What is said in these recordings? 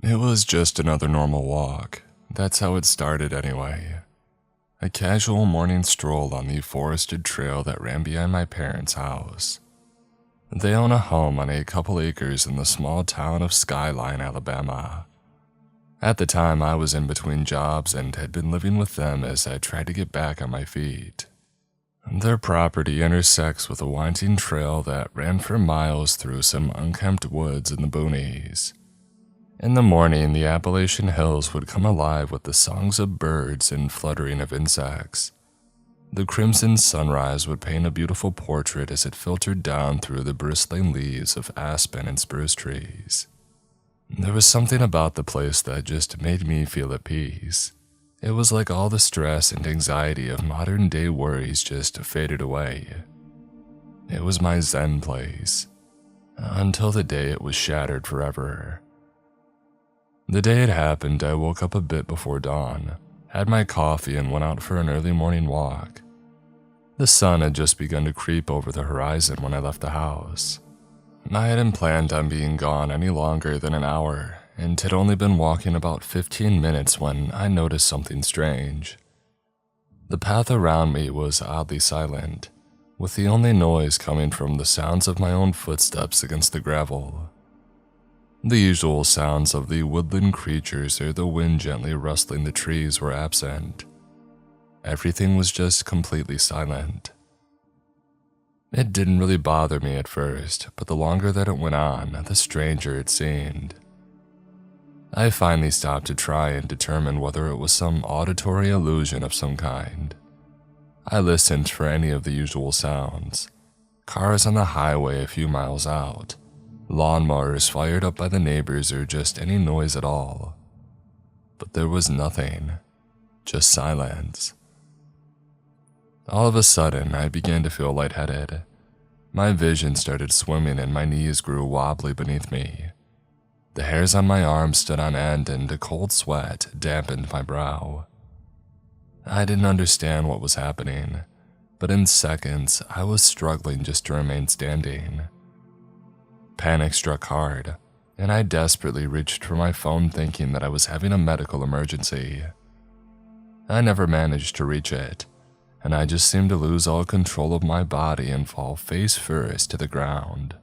It was just another normal walk. That's how it started anyway. A casual morning stroll on the forested trail that ran behind my parents' house. They own a home on a couple acres in the small town of Skyline, Alabama. At the time, I was in between jobs and had been living with them as I tried to get back on my feet. Their property intersects with a winding trail that ran for miles through some unkempt woods in the boonies. In the morning, the Appalachian hills would come alive with the songs of birds and fluttering of insects. The crimson sunrise would paint a beautiful portrait as it filtered down through the bristling leaves of aspen and spruce trees. There was something about the place that just made me feel at peace. It was like all the stress and anxiety of modern-day worries just faded away. It was my zen place, until the day it was shattered forever. The day it happened, I woke up a bit before dawn, had my coffee, and went out for an early morning walk. The sun had just begun to creep over the horizon when I left the house. I hadn't planned on being gone any longer than an hour, and had only been walking about 15 minutes when I noticed something strange. The path around me was oddly silent, with the only noise coming from the sounds of my own footsteps against the gravel. The usual sounds of the woodland creatures or the wind gently rustling the trees were absent. Everything was just completely silent. It didn't really bother me at first, but the longer that it went on, the stranger it seemed. I finally stopped to try and determine whether it was some auditory illusion of some kind. I listened for any of the usual sounds: cars on the highway a few miles out, lawnmowers fired up by the neighbors, or just any noise at all. But there was nothing, just silence. All of a sudden, I began to feel lightheaded. My vision started swimming and my knees grew wobbly beneath me. The hairs on my arms stood on end and a cold sweat dampened my brow. I didn't understand what was happening, but in seconds, I was struggling just to remain standing. Panic struck hard, and I desperately reached for my phone thinking that I was having a medical emergency. I never managed to reach it, and I just seemed to lose all control of my body and fall face first to the ground.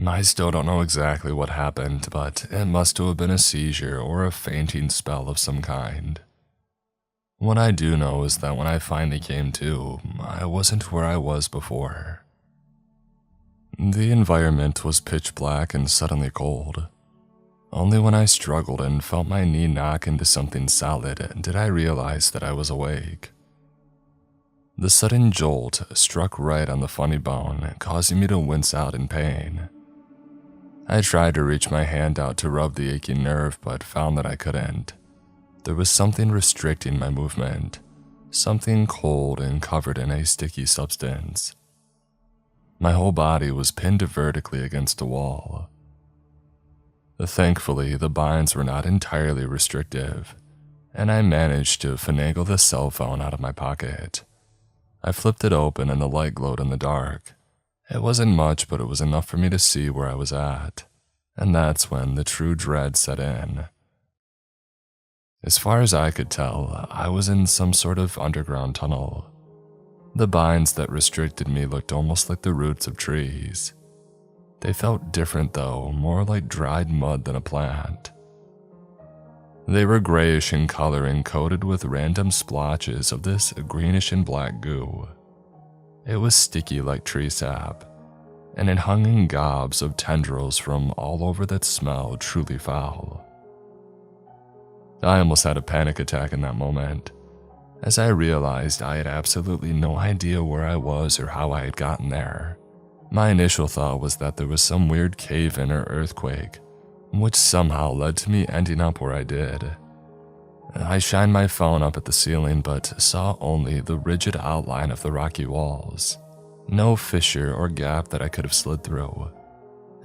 I still don't know exactly what happened, but it must have been a seizure or a fainting spell of some kind. What I do know is that when I finally came to, I wasn't where I was before. The environment was pitch black and suddenly cold. Only when I struggled and felt my knee knock into something solid did I realize that I was awake. The sudden jolt struck right on the funny bone, causing me to wince out in pain. I tried to reach my hand out to rub the aching nerve, but found that I couldn't. There was something restricting my movement, something cold and covered in a sticky substance. My whole body was pinned vertically against a wall. Thankfully, the binds were not entirely restrictive, and I managed to finagle the cell phone out of my pocket. I flipped it open and the light glowed in the dark. It wasn't much, but it was enough for me to see where I was at, and that's when the true dread set in. As far as I could tell, I was in some sort of underground tunnel. The binds that restricted me looked almost like the roots of trees. They felt different though, more like dried mud than a plant. They were grayish in color and coated with random splotches of this greenish and black goo. It was sticky like tree sap, and it hung in gobs of tendrils from all over that smelled truly foul. I almost had a panic attack in that moment, as I realized I had absolutely no idea where I was or how I had gotten there. My initial thought was that there was some weird cave-in or earthquake, which somehow led to me ending up where I did. I shined my phone up at the ceiling but saw only the rigid outline of the rocky walls, no fissure or gap that I could have slid through,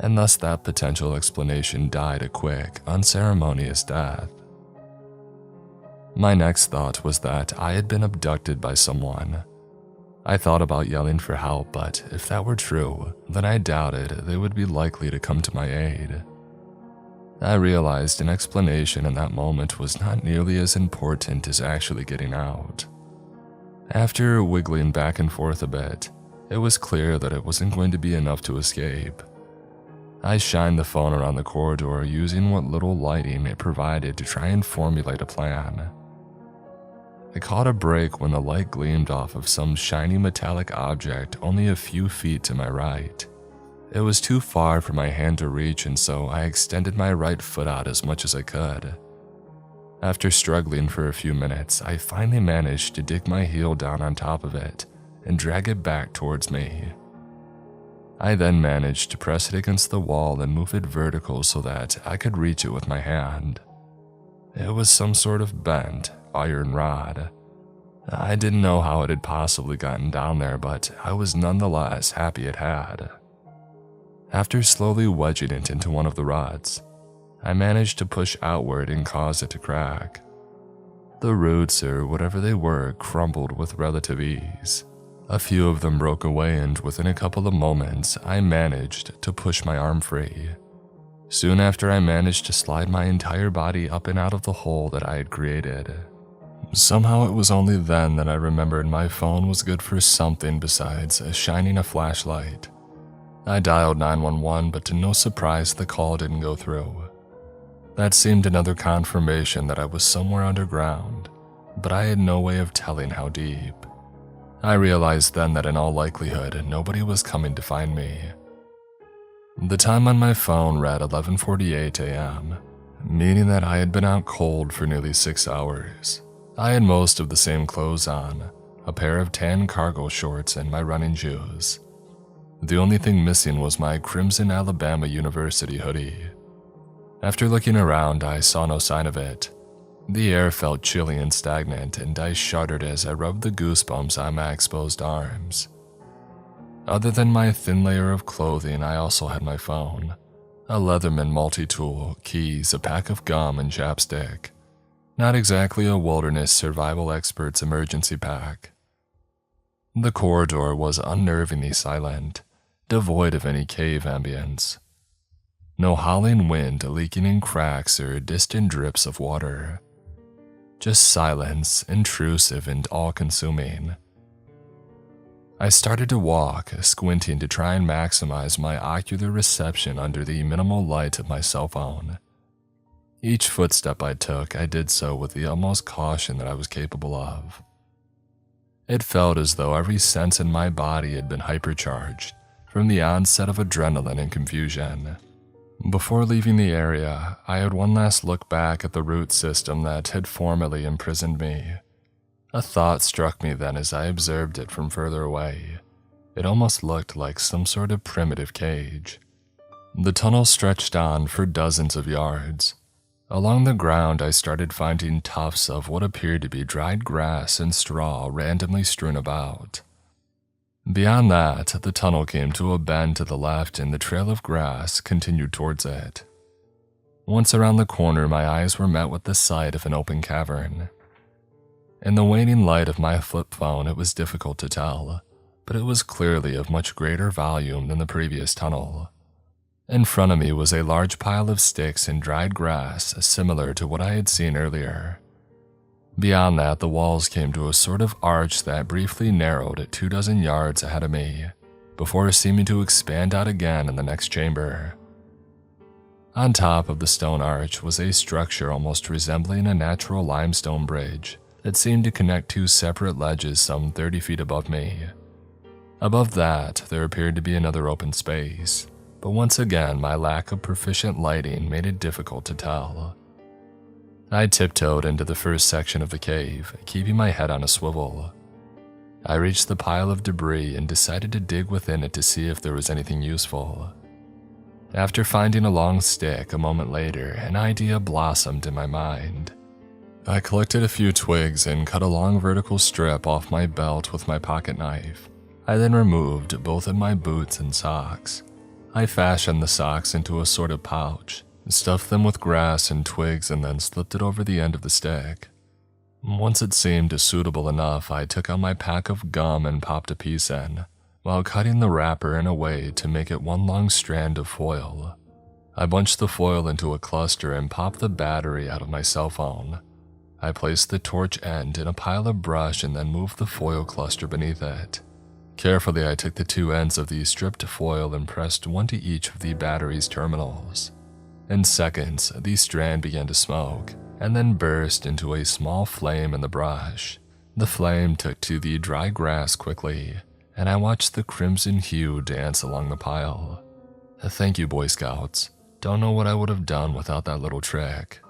and thus that potential explanation died a quick, unceremonious death. My next thought was that I had been abducted by someone. I thought about yelling for help, but if that were true, then I doubted they would be likely to come to my aid. I realized an explanation in that moment was not nearly as important as actually getting out. After wiggling back and forth a bit, it was clear that it wasn't going to be enough to escape. I shined the phone around the corridor using what little lighting it provided to try and formulate a plan. I caught a break when the light gleamed off of some shiny metallic object only a few feet to my right. It was too far for my hand to reach, and so I extended my right foot out as much as I could. After struggling for a few minutes, I finally managed to dig my heel down on top of it and drag it back towards me. I then managed to press it against the wall and move it vertical so that I could reach it with my hand. It was some sort of bent iron rod. I didn't know how it had possibly gotten down there, but I was nonetheless happy it had. After slowly wedging it into one of the rods, I managed to push outward and cause it to crack. The roots, or whatever they were, crumbled with relative ease. A few of them broke away, and within a couple of moments, I managed to push my arm free. Soon after, I managed to slide my entire body up and out of the hole that I had created. Somehow it was only then that I remembered my phone was good for something besides shining a flashlight. I dialed 911, but to no surprise, the call didn't go through. That seemed another confirmation that I was somewhere underground, but I had no way of telling how deep. I realized then that in all likelihood, nobody was coming to find me. The time on my phone read 11:48 a.m., meaning that I had been out cold for nearly 6 hours. I had most of the same clothes on, a pair of tan cargo shorts and my running shoes. The only thing missing was my crimson Alabama University hoodie. After looking around, I saw no sign of it. The air felt chilly and stagnant, and I shuddered as I rubbed the goosebumps on my exposed arms. Other than my thin layer of clothing, I also had my phone, a Leatherman multi-tool, keys, a pack of gum, and chapstick. Not exactly a wilderness survival expert's emergency pack. The corridor was unnervingly silent, devoid of any cave ambience. No howling wind leaking in cracks or distant drips of water. Just silence, intrusive and all-consuming. I started to walk, squinting to try and maximize my ocular reception under the minimal light of my cell phone. Each footstep I took, I did so with the utmost caution that I was capable of. It felt as though every sense in my body had been hypercharged from the onset of adrenaline and confusion. Before leaving the area, I had one last look back at the root system that had formerly imprisoned me. A thought struck me then as I observed it from further away. It almost looked like some sort of primitive cage. The tunnel stretched on for dozens of yards. Along the ground, I started finding tufts of what appeared to be dried grass and straw randomly strewn about. Beyond that, the tunnel came to a bend to the left and the trail of grass continued towards it. Once around the corner, my eyes were met with the sight of an open cavern. In the waning light of my flip phone, it was difficult to tell, but it was clearly of much greater volume than the previous tunnel. In front of me was a large pile of sticks and dried grass, similar to what I had seen earlier. Beyond that, the walls came to a sort of arch that briefly narrowed at 24 yards ahead of me, before seeming to expand out again in the next chamber. On top of the stone arch was a structure almost resembling a natural limestone bridge that seemed to connect two separate ledges some 30 feet above me. Above that, there appeared to be another open space, but once again my lack of proficient lighting made it difficult to tell. I tiptoed into the first section of the cave, keeping my head on a swivel. I reached the pile of debris and decided to dig within it to see if there was anything useful. After finding a long stick a moment later, an idea blossomed in my mind. I collected a few twigs and cut a long vertical strip off my belt with my pocket knife. I then removed both of my boots and socks. I fashioned the socks into a sort of pouch, stuffed them with grass and twigs, and then slipped it over the end of the stick. Once it seemed suitable enough, I took out my pack of gum and popped a piece in, while cutting the wrapper in a way to make it one long strand of foil. I bunched the foil into a cluster and popped the battery out of my cell phone. I placed the torch end in a pile of brush and then moved the foil cluster beneath it. Carefully, I took the two ends of the stripped foil and pressed one to each of the battery's terminals. In seconds, the strand began to smoke, and then burst into a small flame in the brush. The flame took to the dry grass quickly, and I watched the crimson hue dance along the pile. Thank you, Boy Scouts. Don't know what I would have done without that little trick.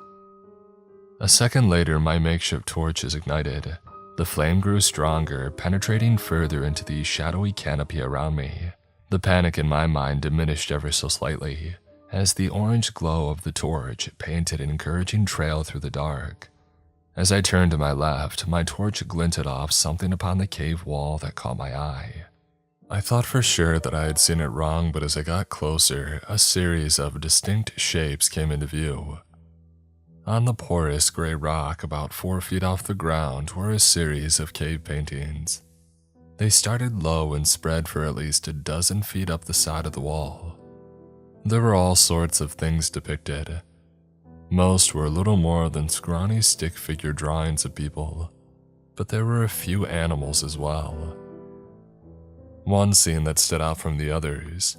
A second later, my makeshift torch is ignited. The flame grew stronger, penetrating further into the shadowy canopy around me. The panic in my mind diminished ever so slightly, as the orange glow of the torch painted an encouraging trail through the dark. As I turned to my left, my torch glinted off something upon the cave wall that caught my eye. I thought for sure that I had seen it wrong, but as I got closer, a series of distinct shapes came into view. On the porous gray rock about 4 feet off the ground were a series of cave paintings. They started low and spread for at least a dozen feet up the side of the wall. There were all sorts of things depicted. Most were little more than scrawny stick figure drawings of people, but there were a few animals as well. One scene that stood out from the others: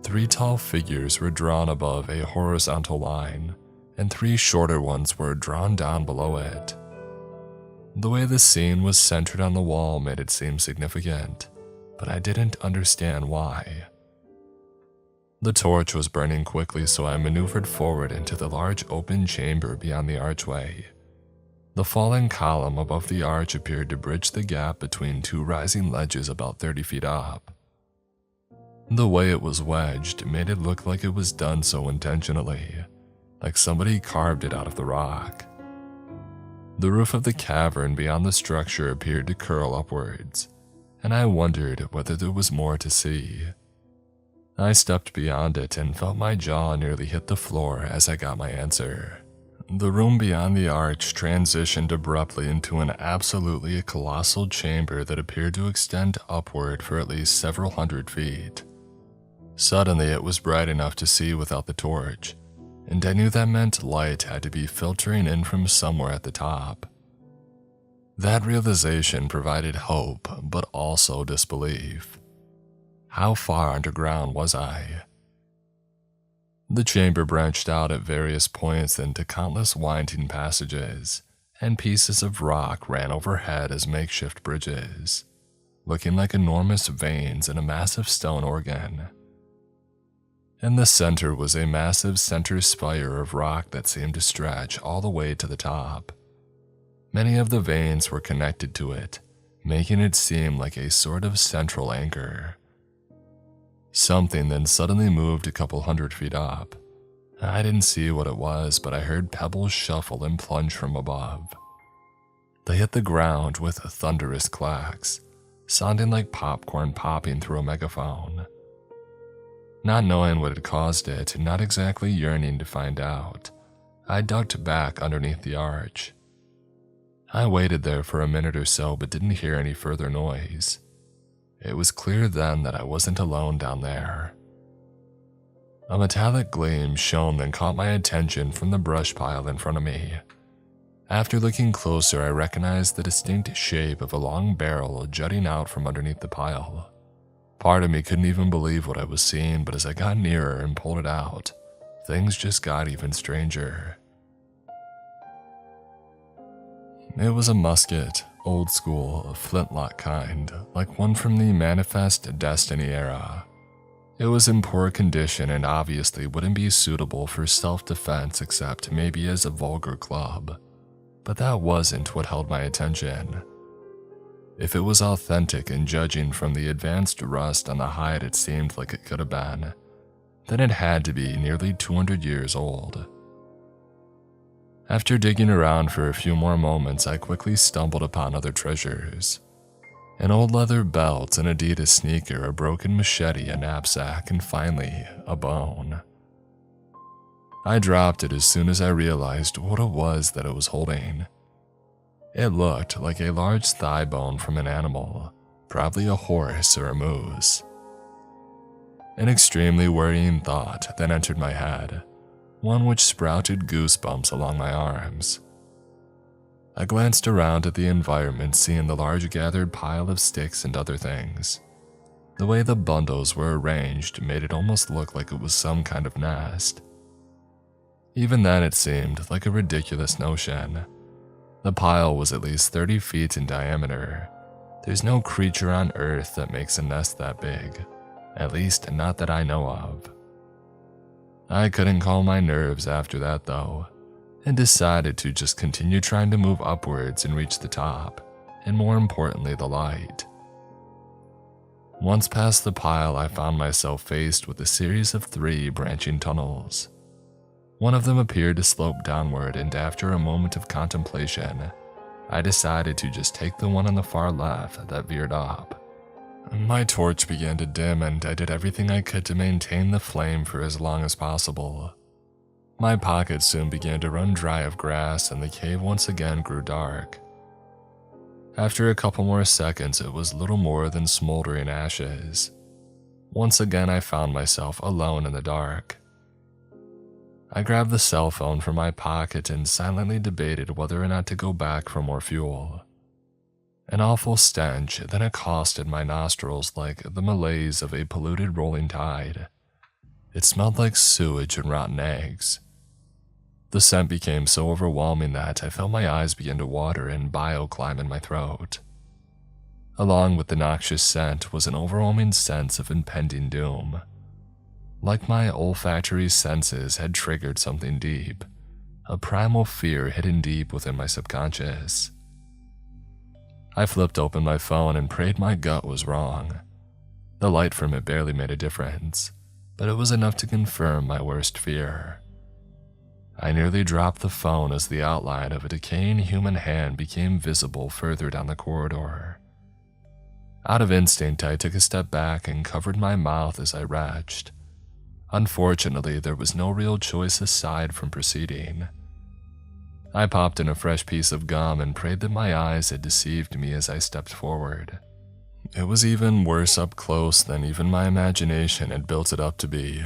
3 tall figures were drawn above a horizontal line, and 3 shorter ones were drawn down below it. The way the scene was centered on the wall made it seem significant, but I didn't understand why. The torch was burning quickly, so I maneuvered forward into the large open chamber beyond the archway. The falling column above the arch appeared to bridge the gap between 2 rising ledges about 30 feet up. The way it was wedged made it look like it was done so intentionally, like somebody carved it out of the rock. The roof of the cavern beyond the structure appeared to curl upwards, and I wondered whether there was more to see. I stepped beyond it and felt my jaw nearly hit the floor as I got my answer. The room beyond the arch transitioned abruptly into an absolutely colossal chamber that appeared to extend upward for at least several hundred feet. Suddenly, it was bright enough to see without the torch, and I knew that meant light had to be filtering in from somewhere at the top. That realization provided hope, but also disbelief. How far underground was I? The chamber branched out at various points into countless winding passages, and pieces of rock ran overhead as makeshift bridges, looking like enormous veins in a massive stone organ. In the center was a massive center spire of rock that seemed to stretch all the way to the top. Many of the veins were connected to it, making it seem like a sort of central anchor. Something then suddenly moved a couple hundred feet up. I didn't see what it was, but I heard pebbles shuffle and plunge from above. They hit the ground with thunderous clacks, sounding like popcorn popping through a megaphone. Not knowing what had caused it, not exactly yearning to find out, I ducked back underneath the arch. I waited there for a minute or so but didn't hear any further noise. It was clear then that I wasn't alone down there. A metallic gleam shone then caught my attention from the brush pile in front of me. After looking closer, I recognized the distinct shape of a long barrel jutting out from underneath the pile. Part of me couldn't even believe what I was seeing, but as I got nearer and pulled it out, things just got even stranger. It was a musket, old school, flintlock kind, like one from the Manifest Destiny era. It was in poor condition and obviously wouldn't be suitable for self-defense except maybe as a vulgar club. But that wasn't what held my attention. If it was authentic and judging from the advanced rust on the hide it seemed like it could have been, then it had to be nearly 200 years old. After digging around for a few more moments, I quickly stumbled upon other treasures. An old leather belt, an Adidas sneaker, a broken machete, a knapsack, and finally, a bone. I dropped it as soon as I realized what it was that it was holding. It looked like a large thigh bone from an animal, probably a horse or a moose. An extremely worrying thought then entered my head, one which sprouted goosebumps along my arms. I glanced around at the environment, seeing the large gathered pile of sticks and other things. The way the bundles were arranged made it almost look like it was some kind of nest. Even then it seemed like a ridiculous notion. The pile was at least 30 feet in diameter. There's no creature on Earth that makes a nest that big, at least not that I know of. I couldn't calm my nerves after that though, and decided to just continue trying to move upwards and reach the top, and more importantly the light. Once past the pile, I found myself faced with a series of 3 branching tunnels. One of them appeared to slope downward, and after a moment of contemplation, I decided to just take the one on the far left that veered up. My torch began to dim, and I did everything I could to maintain the flame for as long as possible. My pockets soon began to run dry of grass, and the cave once again grew dark. After a couple more seconds, it was little more than smoldering ashes. Once again, I found myself alone in the dark. I grabbed the cell phone from my pocket and silently debated whether or not to go back for more fuel. An awful stench then accosted my nostrils like the malaise of a polluted rolling tide. It smelled like sewage and rotten eggs. The scent became so overwhelming that I felt my eyes begin to water and bile climb in my throat. Along with the noxious scent was an overwhelming sense of impending doom. Like my olfactory senses had triggered something deep, a primal fear hidden deep within my subconscious. I flipped open my phone and prayed my gut was wrong. The light from it barely made a difference, but it was enough to confirm my worst fear. I nearly dropped the phone as the outline of a decaying human hand became visible further down the corridor. Out of instinct, I took a step back and covered my mouth as I retched. Unfortunately, there was no real choice aside from proceeding. I popped in a fresh piece of gum and prayed that my eyes had deceived me as I stepped forward. It was even worse up close than even my imagination had built it up to be.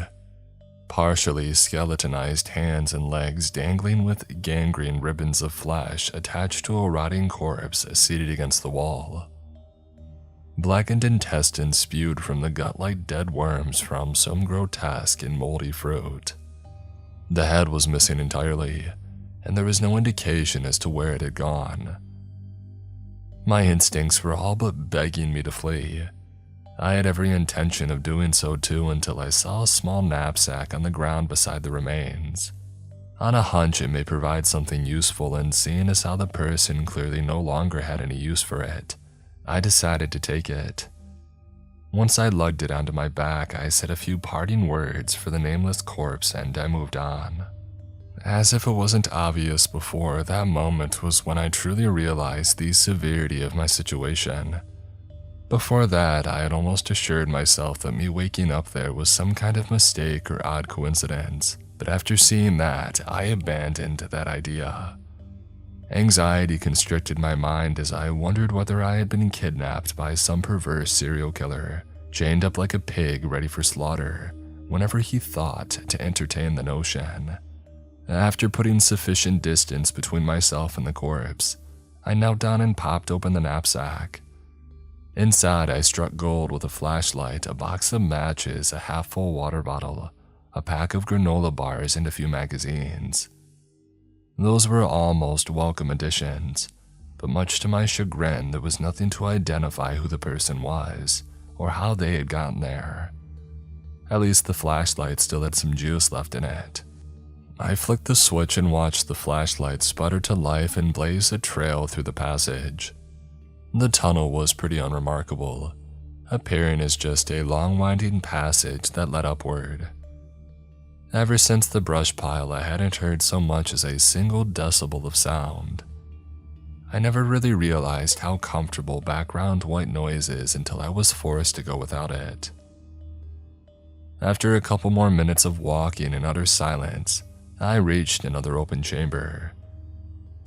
Partially skeletonized hands and legs dangling with gangrene ribbons of flesh attached to a rotting corpse seated against the wall. Blackened intestines spewed from the gut like dead worms from some grotesque and moldy fruit. The head was missing entirely, and there was no indication as to where it had gone. My instincts were all but begging me to flee. I had every intention of doing so too until I saw a small knapsack on the ground beside the remains. On a hunch, it may provide something useful, and seeing as how the person clearly no longer had any use for it, I decided to take it. Once I lugged it onto my back, I said a few parting words for the nameless corpse and I moved on. As if it wasn't obvious before, that moment was when I truly realized the severity of my situation. Before that, I had almost assured myself that me waking up there was some kind of mistake or odd coincidence, but after seeing that, I abandoned that idea. Anxiety constricted my mind as I wondered whether I had been kidnapped by some perverse serial killer, chained up like a pig ready for slaughter, whenever he thought to entertain the notion. After putting sufficient distance between myself and the corpse, I knelt down and popped open the knapsack. Inside, I struck gold with a flashlight, a box of matches, a half-full water bottle, a pack of granola bars, and a few magazines. Those were all most welcome additions, but much to my chagrin, there was nothing to identify who the person was, or how they had gotten there. At least the flashlight still had some juice left in it. I flicked the switch and watched the flashlight sputter to life and blaze a trail through the passage. The tunnel was pretty unremarkable, appearing as just a long winding passage that led upward. Ever since the brush pile, I hadn't heard so much as a single decibel of sound. I never really realized how comfortable background white noise is until I was forced to go without it. After a couple more minutes of walking in utter silence, I reached another open chamber.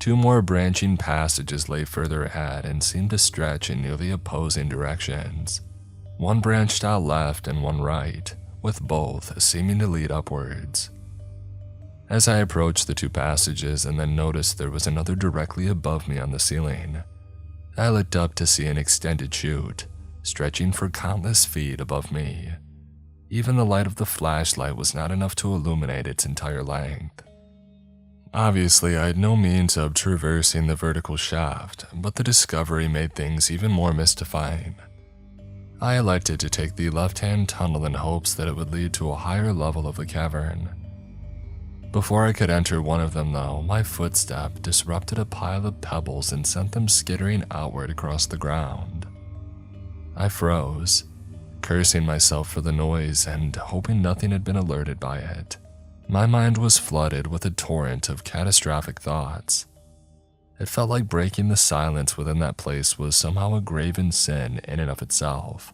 2 more branching passages lay further ahead and seemed to stretch in nearly opposing directions. One branched out left and one right, with both seeming to lead upwards. As I approached the two passages and then noticed there was another directly above me on the ceiling, I looked up to see an extended chute, stretching for countless feet above me. Even the light of the flashlight was not enough to illuminate its entire length. Obviously, I had no means of traversing the vertical shaft, but the discovery made things even more mystifying. I elected to take the left-hand tunnel in hopes that it would lead to a higher level of the cavern. Before I could enter one of them though, my footstep disrupted a pile of pebbles and sent them skittering outward across the ground. I froze, cursing myself for the noise and hoping nothing had been alerted by it. My mind was flooded with a torrent of catastrophic thoughts. It felt like breaking the silence within that place was somehow a graven sin in and of itself.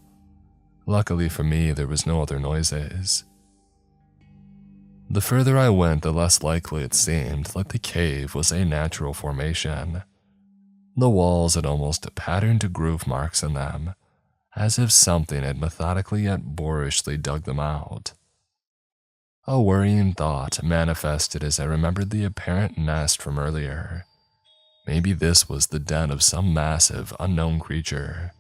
Luckily for me, there was no other noises. The further I went, the less likely it seemed like the cave was a natural formation. The walls had almost patterned groove marks in them, as if something had methodically yet boorishly dug them out. A worrying thought manifested as I remembered the apparent nest from earlier. Maybe this was the den of some massive, unknown creature.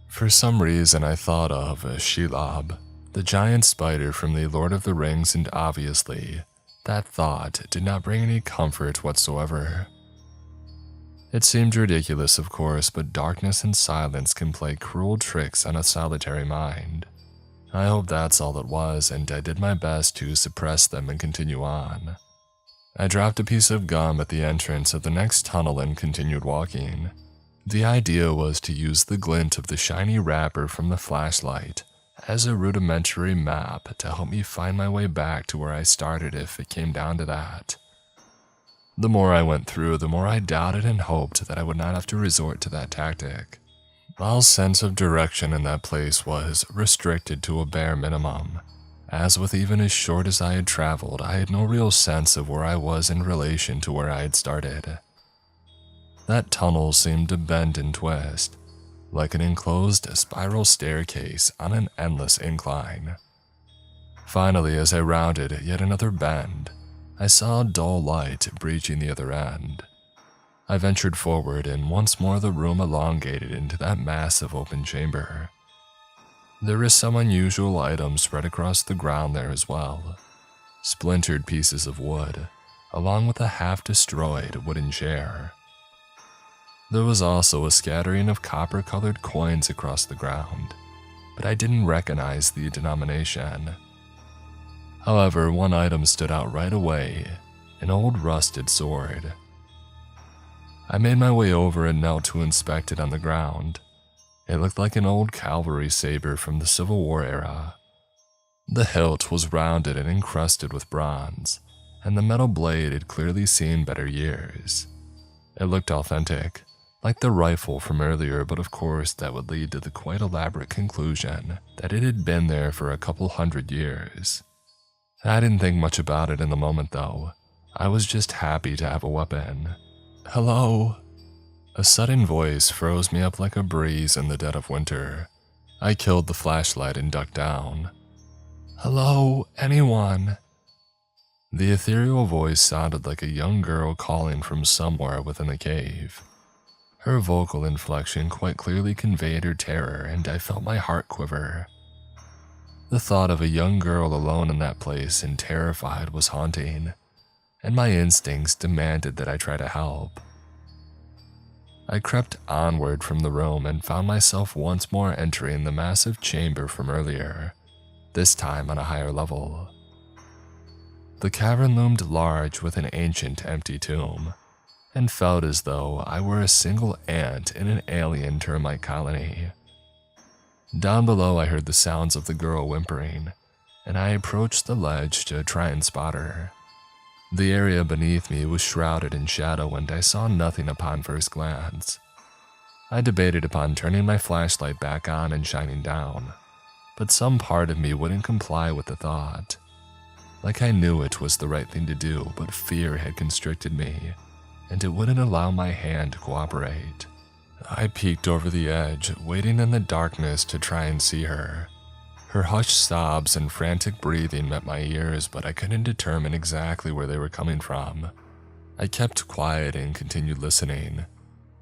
For some reason I thought of Shelob, the giant spider from the Lord of the Rings, and obviously, that thought did not bring any comfort whatsoever. It seemed ridiculous, of course, but darkness and silence can play cruel tricks on a solitary mind. I hope that's all it was, and I did my best to suppress them and continue on. I dropped a piece of gum at the entrance of the next tunnel and continued walking. The idea was to use the glint of the shiny wrapper from the flashlight as a rudimentary map to help me find my way back to where I started if it came down to that. The more I went through, the more I doubted and hoped that I would not have to resort to that tactic. All sense of direction in that place was restricted to a bare minimum, as with even as short as I had traveled, I had no real sense of where I was in relation to where I had started. That tunnel seemed to bend and twist, like an enclosed spiral staircase on an endless incline. Finally, as I rounded yet another bend, I saw a dull light breaching the other end. I ventured forward, and once more the room elongated into that massive open chamber. There were some unusual items spread across the ground there as well. Splintered pieces of wood, along with a half-destroyed wooden chair. There was also a scattering of copper-colored coins across the ground, but I didn't recognize the denomination. However, one item stood out right away, an old rusted sword. I made my way over and knelt to inspect it on the ground. It looked like an old cavalry saber from the Civil War era. The hilt was rounded and encrusted with bronze, and the metal blade had clearly seen better years. It looked authentic, like the rifle from earlier, but of course that would lead to the quite elaborate conclusion that it had been there for a couple 100 years. I didn't think much about it in the moment though. I was just happy to have a weapon. "Hello?" A sudden voice froze me up like a breeze in the dead of winter. I killed the flashlight and ducked down. "Hello, anyone?" The ethereal voice sounded like a young girl calling from somewhere within the cave. Her vocal inflection quite clearly conveyed her terror, and I felt my heart quiver. The thought of a young girl alone in that place and terrified was haunting, and my instincts demanded that I try to help. I crept onward from the room and found myself once more entering the massive chamber from earlier, this time on a higher level. The cavern loomed large with an ancient empty tomb, and felt as though I were a single ant in an alien termite colony. Down below I heard the sounds of the girl whimpering, and I approached the ledge to try and spot her. The area beneath me was shrouded in shadow, and I saw nothing upon first glance. I debated upon turning my flashlight back on and shining down, but some part of me wouldn't comply with the thought. Like I knew it was the right thing to do, but fear had constricted me, and it wouldn't allow my hand to cooperate. I peeked over the edge, waiting in the darkness to try and see her. Her hushed sobs and frantic breathing met my ears, but I couldn't determine exactly where they were coming from. I kept quiet and continued listening,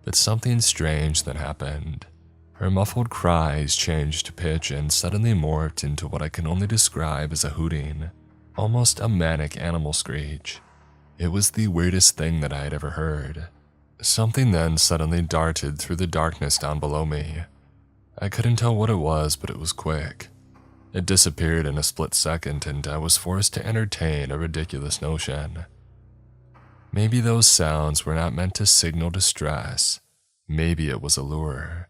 but something strange then happened. Her muffled cries changed to pitch and suddenly morphed into what I can only describe as a hooting, almost a manic animal screech. It was the weirdest thing that I had ever heard. Something then suddenly darted through the darkness down below me. I couldn't tell what it was, but it was quick. It disappeared in a split second, and I was forced to entertain a ridiculous notion. Maybe those sounds were not meant to signal distress. Maybe it was a lure.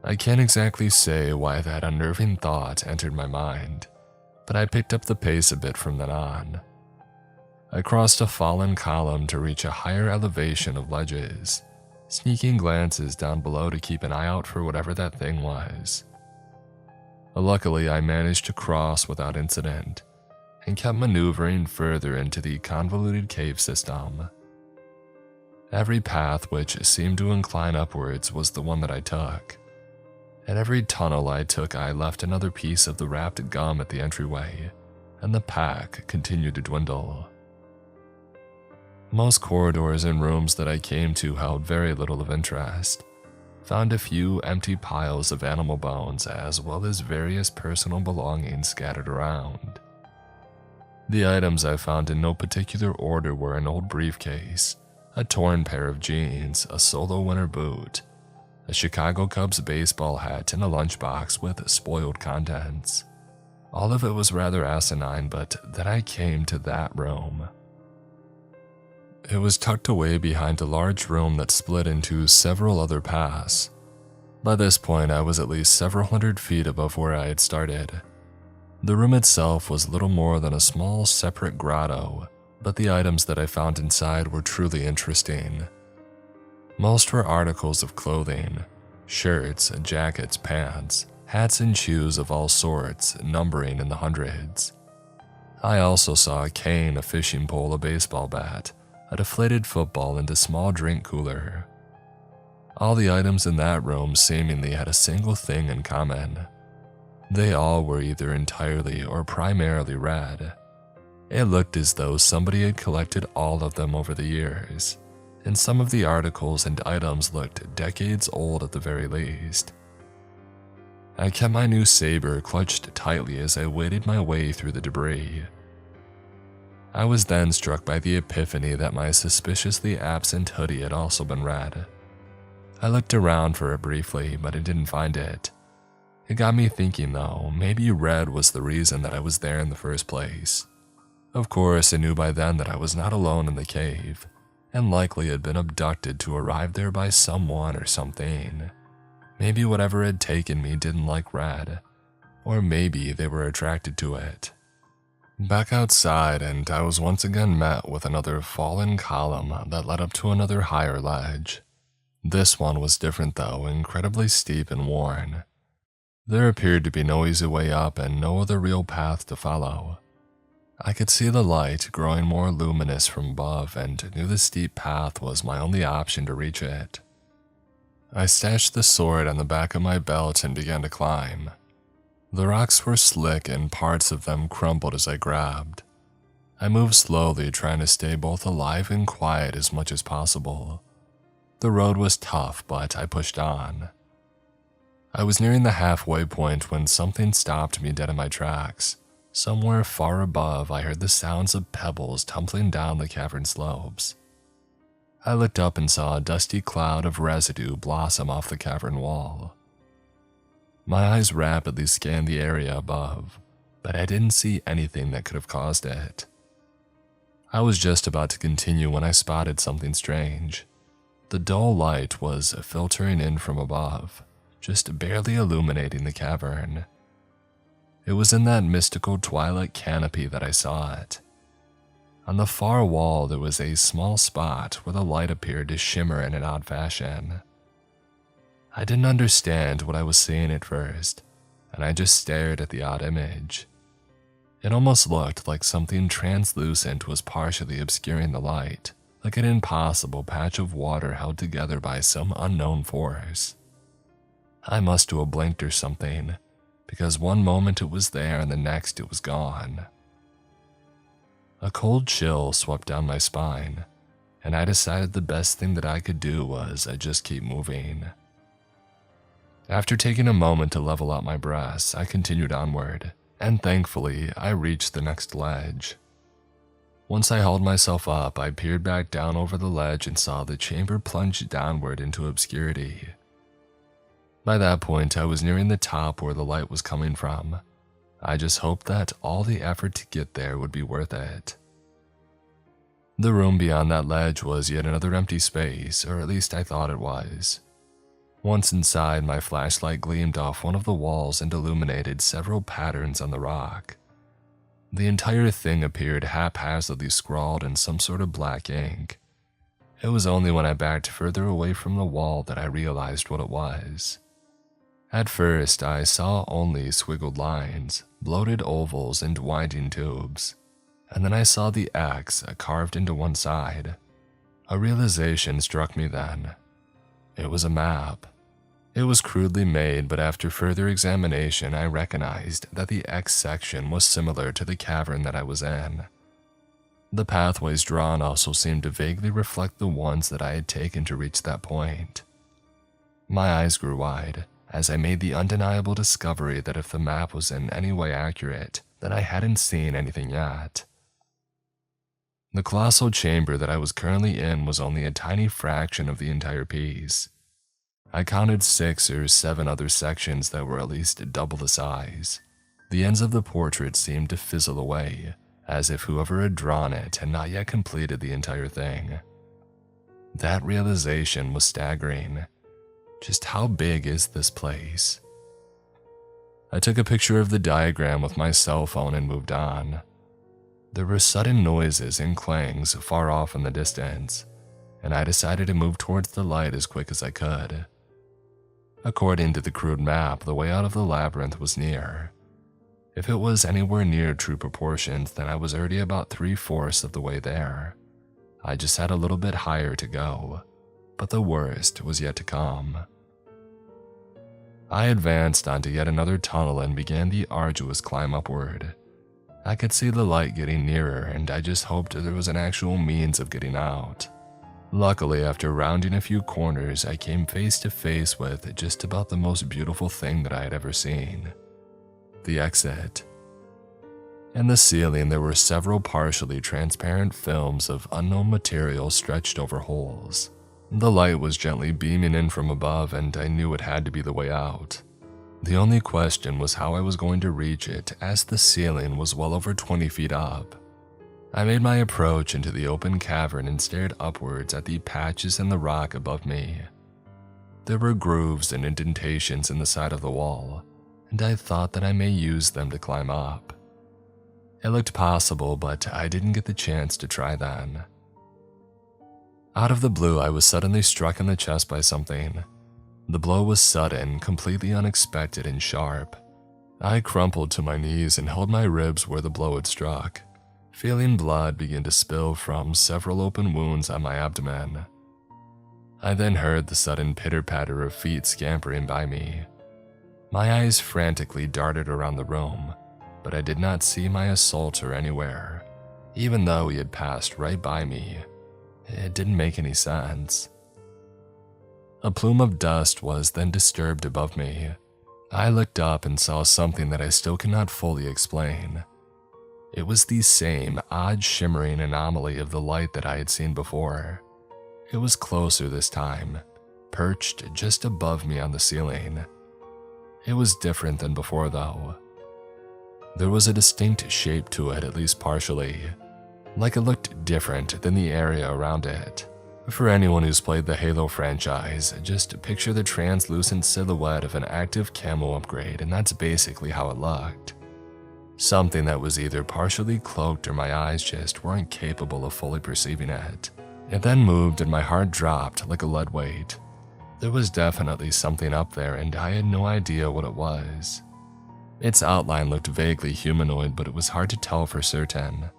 I can't exactly say why that unnerving thought entered my mind, but I picked up the pace a bit from then on. I crossed a fallen column to reach a higher elevation of ledges, sneaking glances down below to keep an eye out for whatever that thing was. Luckily, I managed to cross without incident, and kept maneuvering further into the convoluted cave system. Every path which seemed to incline upwards was the one that I took. At every tunnel I took, I left another piece of the wrapped gum at the entryway, and the pack continued to dwindle. Most corridors and rooms that I came to held very little of interest. Found a few empty piles of animal bones as well as various personal belongings scattered around. The items I found in no particular order were an old briefcase, a torn pair of jeans, a solo winter boot, a Chicago Cubs baseball hat, and a lunchbox with spoiled contents. All of it was rather asinine, but then I came to that room. It was tucked away behind a large room that split into several other paths. By this point, I was at least several hundred feet above where I had started. The room itself was little more than a small separate grotto, but the items that I found inside were truly interesting. Most were articles of clothing, shirts, jackets, pants, hats and shoes of all sorts, numbering in the hundreds. I also saw a cane, a fishing pole, a baseball bat, a deflated football, and a small drink cooler. All the items in that room seemingly had a single thing in common. They all were either entirely or primarily red. It looked as though somebody had collected all of them over the years, and some of the articles and items looked decades old at the very least. I kept my new saber clutched tightly as I waded my way through the debris. I was then struck by the epiphany that my suspiciously absent hoodie had also been red. I looked around for it briefly, but I didn't find it. It got me thinking though, maybe red was the reason that I was there in the first place. Of course, I knew by then that I was not alone in the cave, and likely had been abducted to arrive there by someone or something. Maybe whatever had taken me didn't like red, or maybe they were attracted to it. Back outside, and I was once again met with another fallen column that led up to another higher ledge. This one was different though, incredibly steep and worn. There appeared to be no easy way up and no other real path to follow. I could see the light growing more luminous from above and knew the steep path was my only option to reach it. I stashed the sword on the back of my belt and began to climb. The rocks were slick and parts of them crumbled as I grabbed. I moved slowly, trying to stay both alive and quiet as much as possible. The road was tough, but I pushed on. I was nearing the halfway point when something stopped me dead in my tracks. Somewhere far above, I heard the sounds of pebbles tumbling down the cavern slopes. I looked up and saw a dusty cloud of residue blossom off the cavern wall. My eyes rapidly scanned the area above, but I didn't see anything that could have caused it. I was just about to continue when I spotted something strange. The dull light was filtering in from above, just barely illuminating the cavern. It was in that mystical twilight canopy that I saw it. On the far wall there was a small spot where the light appeared to shimmer in an odd fashion. I didn't understand what I was seeing at first, and I just stared at the odd image. It almost looked like something translucent was partially obscuring the light, like an impossible patch of water held together by some unknown force. I must have blinked or something, because one moment it was there and the next it was gone. A cold chill swept down my spine, and I decided the best thing that I could do was just keep moving. After taking a moment to level out my breaths, I continued onward, and thankfully, I reached the next ledge. Once I hauled myself up, I peered back down over the ledge and saw the chamber plunge downward into obscurity. By that point, I was nearing the top where the light was coming from. I just hoped that all the effort to get there would be worth it. The room beyond that ledge was yet another empty space, or at least I thought it was. Once inside, my flashlight gleamed off one of the walls and illuminated several patterns on the rock. The entire thing appeared haphazardly scrawled in some sort of black ink. It was only when I backed further away from the wall that I realized what it was. At first, I saw only squiggled lines, bloated ovals, and winding tubes. And then I saw the X carved into one side. A realization struck me then. It was a map. It was crudely made, but after further examination, I recognized that the X section was similar to the cavern that I was in. The pathways drawn also seemed to vaguely reflect the ones that I had taken to reach that point. My eyes grew wide as I made the undeniable discovery that if the map was in any way accurate, then I hadn't seen anything yet. The colossal chamber that I was currently in was only a tiny fraction of the entire piece. I counted 6 or 7 other sections that were at least double the size. The ends of the portrait seemed to fizzle away, as if whoever had drawn it had not yet completed the entire thing. That realization was staggering. Just how big is this place? I took a picture of the diagram with my cell phone and moved on. There were sudden noises and clangs far off in the distance, and I decided to move towards the light as quick as I could. According to the crude map, the way out of the labyrinth was near. If it was anywhere near true proportions, then I was already about 3/4 of the way there. I just had a little bit higher to go, but the worst was yet to come. I advanced onto yet another tunnel and began the arduous climb upward. I could see the light getting nearer, and I just hoped there was an actual means of getting out. Luckily, after rounding a few corners, I came face to face with just about the most beautiful thing that I had ever seen. The exit. In the ceiling, there were several partially transparent films of unknown material stretched over holes. The light was gently beaming in from above, and I knew it had to be the way out. The only question was how I was going to reach it, as the ceiling was well over 20 feet up. I made my approach into the open cavern and stared upwards at the patches in the rock above me. There were grooves and indentations in the side of the wall, and I thought that I may use them to climb up. It looked possible, but I didn't get the chance to try then. Out of the blue, I was suddenly struck in the chest by something. The blow was sudden, completely unexpected and sharp. I crumpled to my knees and held my ribs where the blow had struck, feeling blood begin to spill from several open wounds on my abdomen. I then heard the sudden pitter-patter of feet scampering by me. My eyes frantically darted around the room, but I did not see my assaulter anywhere, even though he had passed right by me. It didn't make any sense. A plume of dust was then disturbed above me. I looked up and saw something that I still cannot fully explain. It was the same odd shimmering anomaly of the light that I had seen before. It was closer this time, perched just above me on the ceiling. It was different than before though. There was a distinct shape to it, at least partially, like it looked different than the area around it. For anyone who's played the Halo franchise, just picture the translucent silhouette of an active camo upgrade, and that's basically how it looked. Something that was either partially cloaked or my eyes just weren't capable of fully perceiving it. It then moved and my heart dropped like a lead weight. There was definitely something up there and I had no idea what it was. Its outline looked vaguely humanoid, but it was hard to tell for certain.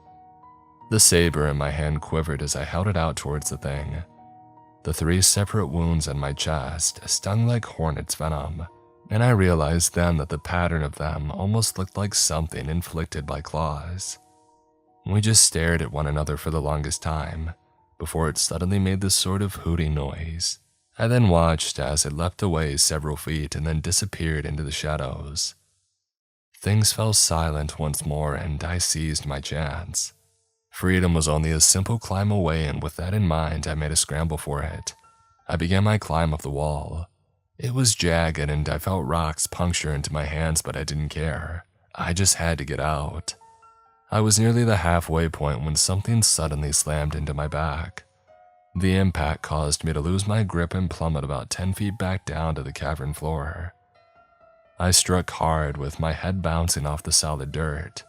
The saber in my hand quivered as I held it out towards the thing. The 3 separate wounds on my chest stung like hornet's venom, and I realized then that the pattern of them almost looked like something inflicted by claws. We just stared at one another for the longest time, before it suddenly made this sort of hooting noise. I then watched as it leapt away several feet and then disappeared into the shadows. Things fell silent once more, and I seized my chance. Freedom was only a simple climb away, and with that in mind, I made a scramble for it. I began my climb up the wall. It was jagged, and I felt rocks puncture into my hands, but I didn't care. I just had to get out. I was nearly the halfway point when something suddenly slammed into my back. The impact caused me to lose my grip and plummet about 10 feet back down to the cavern floor. I struck hard with my head bouncing off the solid dirt.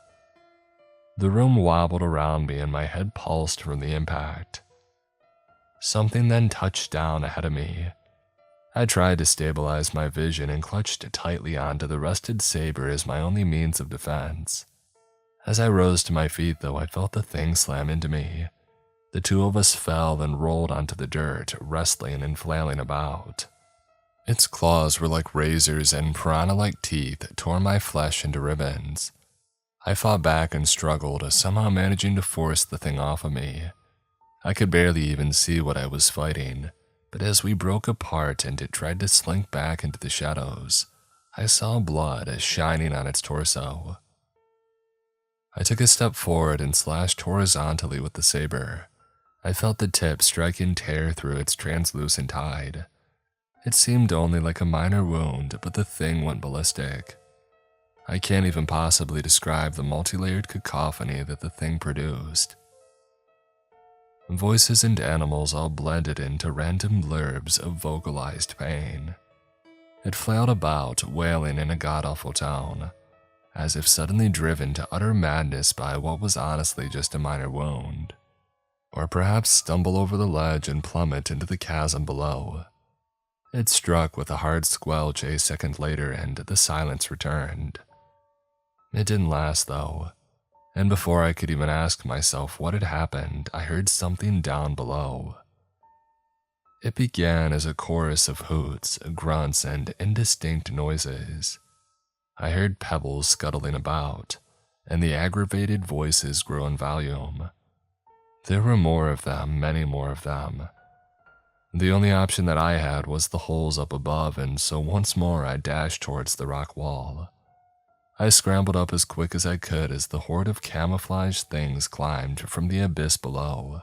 The room wobbled around me and my head pulsed from the impact. Something then touched down ahead of me. I tried to stabilize my vision and clutched tightly onto the rusted saber as my only means of defense. As I rose to my feet, though, I felt the thing slam into me. The two of us fell and rolled onto the dirt, wrestling and flailing about. Its claws were like razors and piranha-like teeth tore my flesh into ribbons. I fought back and struggled, somehow managing to force the thing off of me. I could barely even see what I was fighting, but as we broke apart and it tried to slink back into the shadows, I saw blood shining on its torso. I took a step forward and slashed horizontally with the saber. I felt the tip striking tear through its translucent hide. It seemed only like a minor wound, but the thing went ballistic. I can't even possibly describe the multi-layered cacophony that the thing produced. Voices and animals all blended into random blurbs of vocalized pain. It flailed about, wailing in a god-awful tone, as if suddenly driven to utter madness by what was honestly just a minor wound. Or perhaps stumble over the ledge and plummet into the chasm below. It struck with a hard squelch a second later and the silence returned. It didn't last though, and before I could even ask myself what had happened, I heard something down below. It began as a chorus of hoots, grunts, and indistinct noises. I heard pebbles scuttling about, and the aggravated voices grew in volume. There were more of them, many more of them. The only option that I had was the holes up above, and so once more I dashed towards the rock wall. I scrambled up as quick as I could as the horde of camouflaged things climbed from the abyss below.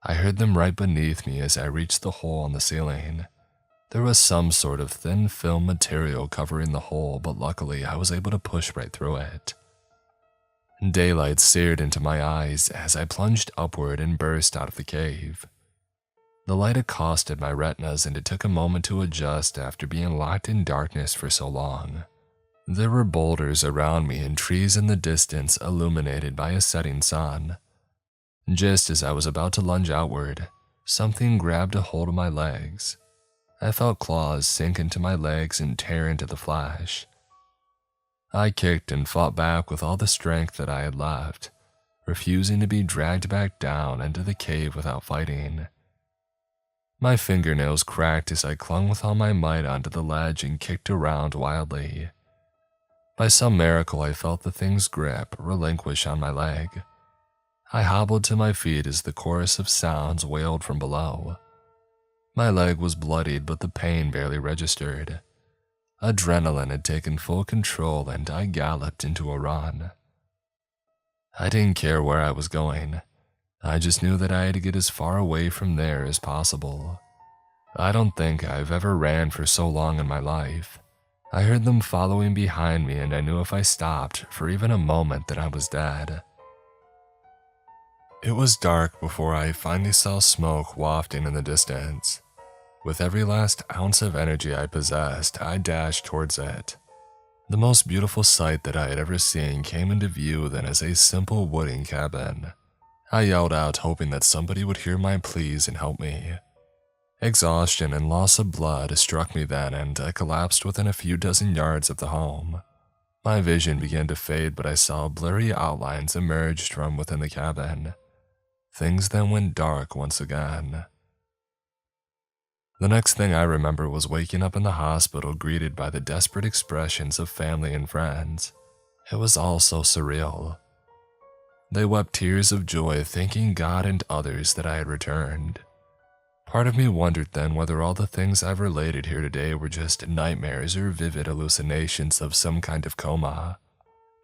I heard them right beneath me as I reached the hole on the ceiling. There was some sort of thin film material covering the hole, but luckily I was able to push right through it. Daylight seared into my eyes as I plunged upward and burst out of the cave. The light accosted my retinas and it took a moment to adjust after being locked in darkness for so long. There were boulders around me and trees in the distance illuminated by a setting sun. Just as I was about to lunge outward, something grabbed a hold of my legs. I felt claws sink into my legs and tear into the flesh. I kicked and fought back with all the strength that I had left, refusing to be dragged back down into the cave without fighting. My fingernails cracked as I clung with all my might onto the ledge and kicked around wildly. By some miracle, I felt the thing's grip relinquish on my leg. I hobbled to my feet as the chorus of sounds wailed from below. My leg was bloodied, but the pain barely registered. Adrenaline had taken full control and I galloped into a run. I didn't care where I was going. I just knew that I had to get as far away from there as possible. I don't think I've ever ran for so long in my life. I heard them following behind me and I knew if I stopped for even a moment that I was dead. It was dark before I finally saw smoke wafting in the distance. With every last ounce of energy I possessed, I dashed towards it. The most beautiful sight that I had ever seen came into view then as a simple wooden cabin. I yelled out, hoping that somebody would hear my pleas and help me. Exhaustion and loss of blood struck me then, and I collapsed within a few dozen yards of the home. My vision began to fade, but I saw blurry outlines emerge from within the cabin. Things then went dark once again. The next thing I remember was waking up in the hospital greeted by the desperate expressions of family and friends. It was all so surreal. They wept tears of joy, thanking God and others that I had returned. Part of me wondered then whether all the things I've related here today were just nightmares or vivid hallucinations of some kind of coma.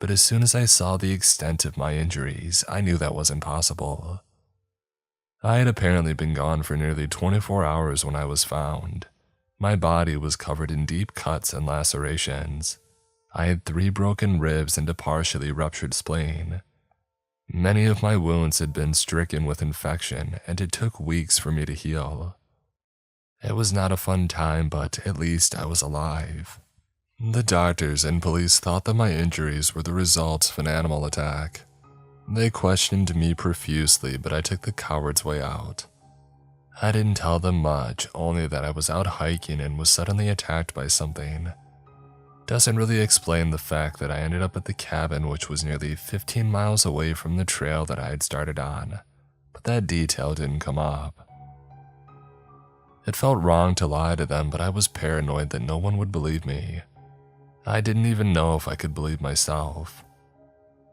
But as soon as I saw the extent of my injuries, I knew that wasn't possible. I had apparently been gone for nearly 24 hours when I was found. My body was covered in deep cuts and lacerations. I had 3 broken ribs and a partially ruptured spleen. Many of my wounds had been stricken with infection, and it took weeks for me to heal. It was not a fun time, but at least I was alive. The doctors and police thought that my injuries were the results of an animal attack. They questioned me profusely, but I took the coward's way out. I didn't tell them much, only that I was out hiking and was suddenly attacked by something. Doesn't really explain the fact that I ended up at the cabin, which was nearly 15 miles away from the trail that I had started on, but that detail didn't come up. It felt wrong to lie to them, but I was paranoid that no one would believe me. I didn't even know if I could believe myself.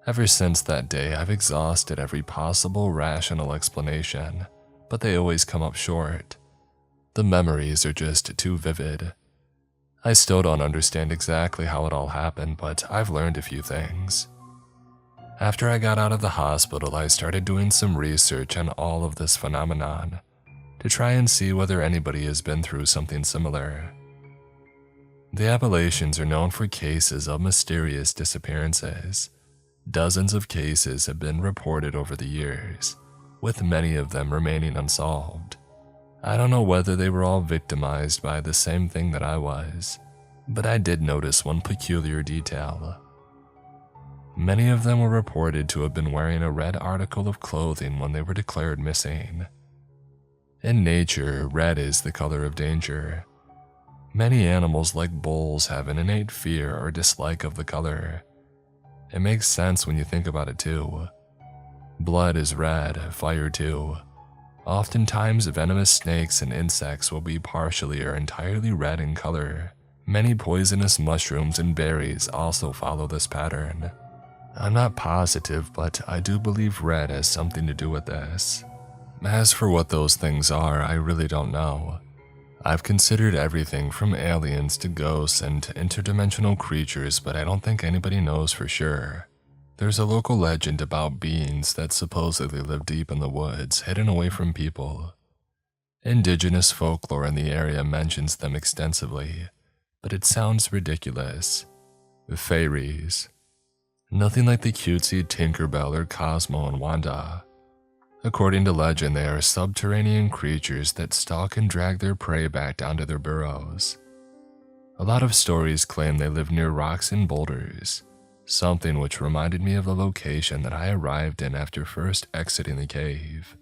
Ever since that day, I've exhausted every possible rational explanation, but they always come up short. The memories are just too vivid. I still don't understand exactly how it all happened, but I've learned a few things. After I got out of the hospital, I started doing some research on all of this phenomenon to try and see whether anybody has been through something similar. The Appalachians are known for cases of mysterious disappearances. Dozens of cases have been reported over the years, with many of them remaining unsolved. I don't know whether they were all victimized by the same thing that I was, but I did notice one peculiar detail. Many of them were reported to have been wearing a red article of clothing when they were declared missing. In nature, red is the color of danger. Many animals like bulls have an innate fear or dislike of the color. It makes sense when you think about it too. Blood is red, fire too. Oftentimes, venomous snakes and insects will be partially or entirely red in color. Many poisonous mushrooms and berries also follow this pattern. I'm not positive, but I do believe red has something to do with this. As for what those things are, I really don't know. I've considered everything from aliens to ghosts and interdimensional creatures, but I don't think anybody knows for sure. There's a local legend about beings that supposedly live deep in the woods, hidden away from people. Indigenous folklore in the area mentions them extensively, but it sounds ridiculous. Fairies. Nothing like the cutesy Tinkerbell or Cosmo and Wanda. According to legend, they are subterranean creatures that stalk and drag their prey back down to their burrows. A lot of stories claim they live near rocks and boulders, something which reminded me of the location that I arrived in after first exiting the cave.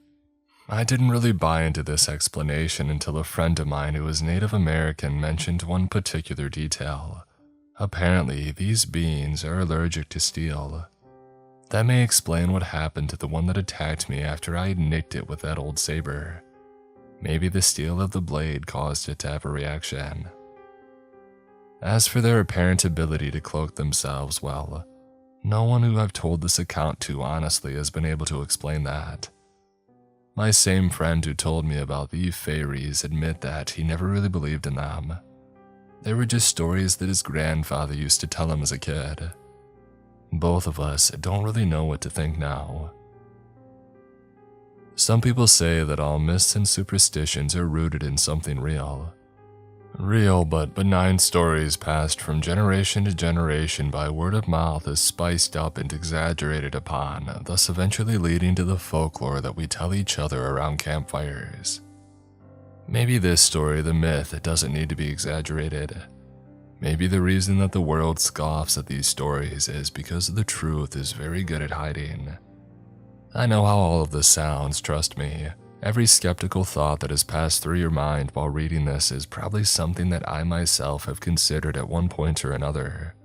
I didn't really buy into this explanation until a friend of mine who is Native American mentioned one particular detail. Apparently, these beings are allergic to steel. That may explain what happened to the one that attacked me after I had nicked it with that old saber. Maybe the steel of the blade caused it to have a reaction. As for their apparent ability to cloak themselves, well, no one who I've told this account to honestly has been able to explain that. My same friend who told me about the fairies admit that he never really believed in them. They were just stories that his grandfather used to tell him as a kid. Both of us don't really know what to think now. Some people say that all myths and superstitions are rooted in something real. Real but benign stories passed from generation to generation by word of mouth is spiced up and exaggerated upon, thus eventually leading to the folklore that we tell each other around campfires. Maybe this story, the myth, doesn't need to be exaggerated. Maybe the reason that the world scoffs at these stories is because the truth is very good at hiding. I know how all of this sounds, trust me. Every skeptical thought that has passed through your mind while reading this is probably something that I myself have considered at one point or another.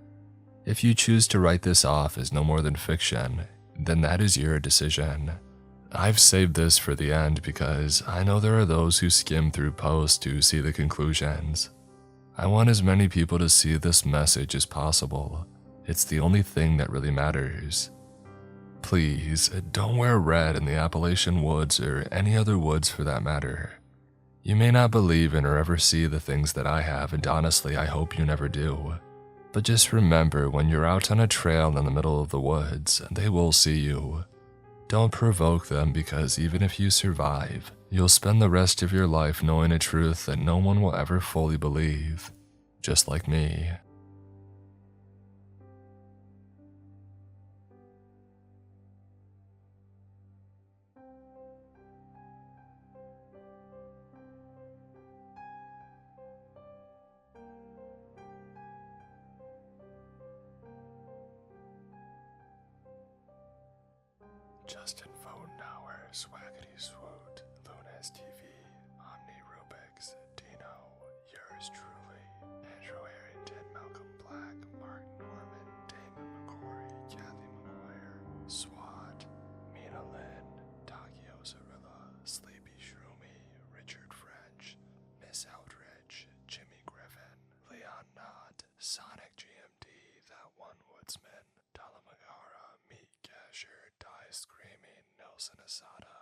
If you choose to write this off as no more than fiction, then that is your decision. I've saved this for the end because I know there are those who skim through posts to see the conclusions. I want as many people to see this message as possible. It's the only thing that really matters. Please, don't wear red in the Appalachian woods or any other woods for that matter. You may not believe in or ever see the things that I have, and honestly, I hope you never do. But just remember, when you're out on a trail in the middle of the woods, they will see you. Don't provoke them, because even if you survive, you'll spend the rest of your life knowing a truth that no one will ever fully believe, just like me. Justin Fodenauer, Swaggity Swoot, Lunas TV, Omni Rubix, Dino, yours truly, Andrew Harrington, Malcolm Black, Mark Norman, Damon McCory, Kathy McGuire, SWAT, Mina Lynn, Takio Zarilla, Sleepy Shroomy, Richard French, Miss Outridge, Jimmy Griffin, Leon Knott, Sonic GMD, That One Woodsman, Talamagara, Meat Casher, Die Screaming, Nelson Asada,